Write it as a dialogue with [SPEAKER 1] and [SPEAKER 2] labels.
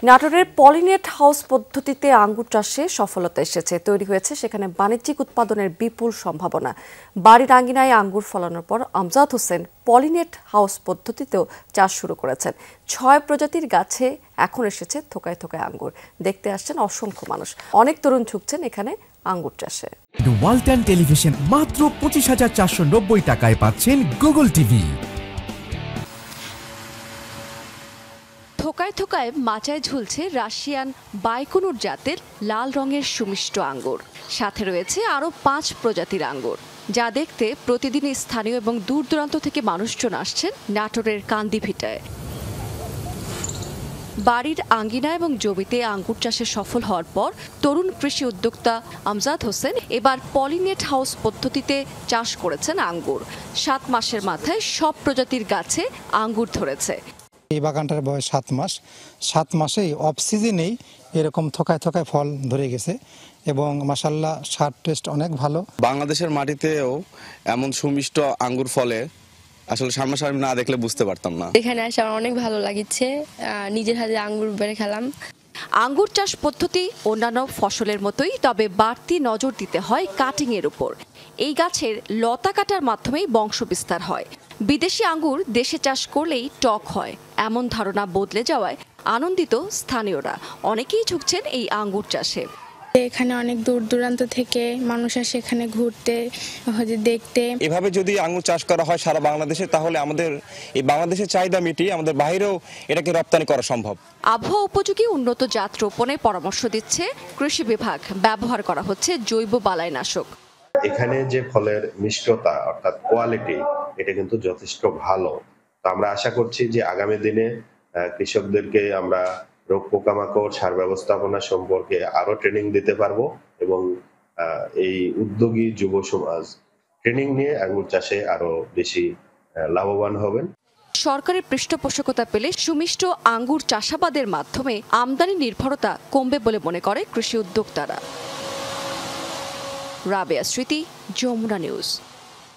[SPEAKER 1] নাটোরের pollinate house পদ্ধতিতে আঙ্গুর চাষে সফলতা এসেছে। তৈরি হয়েছে সেখানে বাণিজ্যিক উৎপাদনের বিপুল সম্ভাবনা। বাড়ির আঙ্গিনায় আঙ্গুর ফলানোর পর আমজাদ হোসেন পলিনেট হাউস পদ্ধতিতেও চাষ শুরু করেছেন। 6 প্রজাতির গাছে এখন এসেছে থোকায় থোকায় আঙ্গুর। দেখতে আসছেন অসংখ্য মানুষ। অনেক তরুণ ঝুঁকছেন এখানে আঙ্গুর চাষে।
[SPEAKER 2] ওয়ালটন টেলিভিশন মাত্র 25,490 টাকায় পাচ্ছেন গুগল টিভি।
[SPEAKER 3] থোকায় থোকায় মাচায় ঝুলছে রাশিয়ান বাইকুনুর জাতের লাল রঙের সুমিষ্ট আঙ্গুর। সাথে রয়েছে আরও 5 প্রজাতির আঙ্গুর, যা দেখতে প্রতিদিনই স্থানীয় এবং দূর দূরান্ত থেকে মানুষজন আসছেন নাটোরের কান্দিভিটায়। বাড়ির আঙ্গিনা এবং জমিতে আঙ্গুর চাষে সফল হওয়ার পর তরুণ কৃষি উদ্যোক্তা আমজাদ হোসেন এবার পলিনেট হাউস পদ্ধতিতে চাষ করেছেন আঙ্গুর। 7 মাসের মাথায় সব প্রজাতির গাছে আঙ্গুর ধরেছে।
[SPEAKER 4] এই বাগানটার বয়স 7 মাস। 7 মাসেই অফ সিজনেই এরকম থোকায় থোকায় ফল ধরে গেছে এবং মাশাআল্লাহ স্বাদ টেস্ট অনেক ভালো।
[SPEAKER 5] বাংলাদেশের মাটিতেও এমন সুমিষ্ট আঙ্গুর ফলে আসলে সামনাসামনি না দেখলে বুঝতে পারতাম না।
[SPEAKER 6] এখানে এসে আমার অনেক ভালো লাগছে, নিজের হাতে আঙ্গুর বেড়ে খেলাম।
[SPEAKER 3] আঙ্গুর চাষ পদ্ধতি অন্যান্য ফসলের মতোই, তবে বাড়তি নজর দিতে হয় কাটিং এর উপর। এই গাছের লতা কাটার মাধ্যমেই বংশ বিস্তার হয়। বিদেশি আঙ্গুর দেশে চাষ করলেই টক হয়, এমন ধারণা বদলে যাওয়ায় আনন্দিত স্থানীয়রা। অনেকেই ঝুঁকছেন এই আঙ্গুর চাষে।
[SPEAKER 6] এখানে অনেক দূর দূরান্ত থেকে মানুষ আসে এখানে ঘুরতে, দেখতে।
[SPEAKER 7] এভাবে যদি আঙ্গুর চাষ করা হয় সারা বাংলাদেশে, তাহলে আমাদের এই বাংলাদেশের চাহিদা মিটিয়ে আমাদের বাইরেও এটাকে রপ্তানি করা সম্ভব।
[SPEAKER 3] আবহাওয়া উপযোগী উন্নত জাত রোপণের পরামর্শ দিচ্ছে কৃষি বিভাগ। ব্যবহার করা হচ্ছে জৈব বালাইনাশক।
[SPEAKER 8] এখানে যে ফলের মিষ্টতা অর্থাৎ কোয়ালিটি, এটা কিন্তু যথেষ্ট ভালো। তো আমরা আশা করছি যে আগামী দিনে কৃষকদেরকে আমরা রোগ পোকামাকড় সার ব্যবস্থাপনা সম্পর্কে আরো ট্রেনিং দিতে পারবো এবং এই উদ্যোগী যুব সমাজ ট্রেনিং নিয়ে আঙ্গুর চাষে আরো বেশি লাভবান হবেন।
[SPEAKER 3] সরকারের পৃষ্ঠপোষকতা পেলে সুমিষ্ট আঙ্গুর চাষাবাদের মাধ্যমে আমদানি নির্ভরতা কমবে বলে মনে করে কৃষি উদ্যোক্তারা। রাবেয়া স্মৃতি, যমুনা নিউজ।